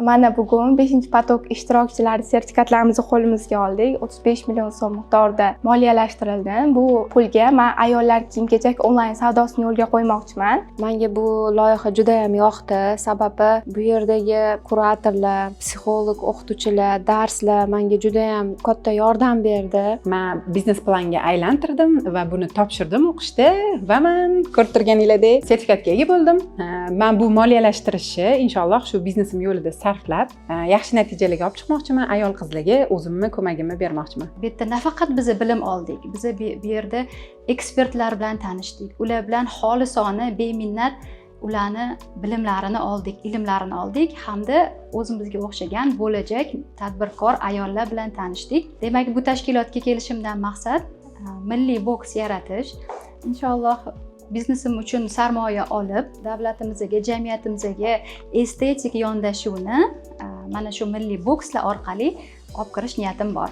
Mana bugun 5-patok ishtirokchilari sertifikatlarimizni qo'limizga oldik. 35 million so'm miqdorida moliyalashtirildi. Bu pulga men ayollar kiyim-kechak onlayn savdosini yo'lga qo'ymoqchiman. Menga bu loyiha juda ham yoqdi, sababi bu yerdagi kuratorlar, psixolog, o'qituvchilar, darslar menga juda ham katta yordam berdi. Men biznes planga aylantirdim va buni topshirdim o'qishda va men ko'rib turganingizdek sertifikatga ega bo'ldim. Men bu moliyalashtirishni inshaalloh shu biznesim yo'lida sarflab, yaxshi natijalarga olib chiqmoqchiman. Ayol qizlarga o'zimni ko'magimni bermoqchiman. Bu yerda nafaqat biz bilim oldik, biz bu yerda ekspertlar bilan tanishdik. Ular bilan xolisona, beminnat ularni bilimlarini oldik, ilmlarini oldik hamda o'zimizga o'xshagan bo'lajak tadbirkor ayollar bilan tanishdik. Demak, bu tashkilotga kelishimdan maqsad milliy boks yaratish. Inshaalloh biznesim uchun sarmoya olib, davlatimizga, jamiyatimizga estetik yondashuvni mana shu milliy bokslar orqali olib kirish niyatim bor.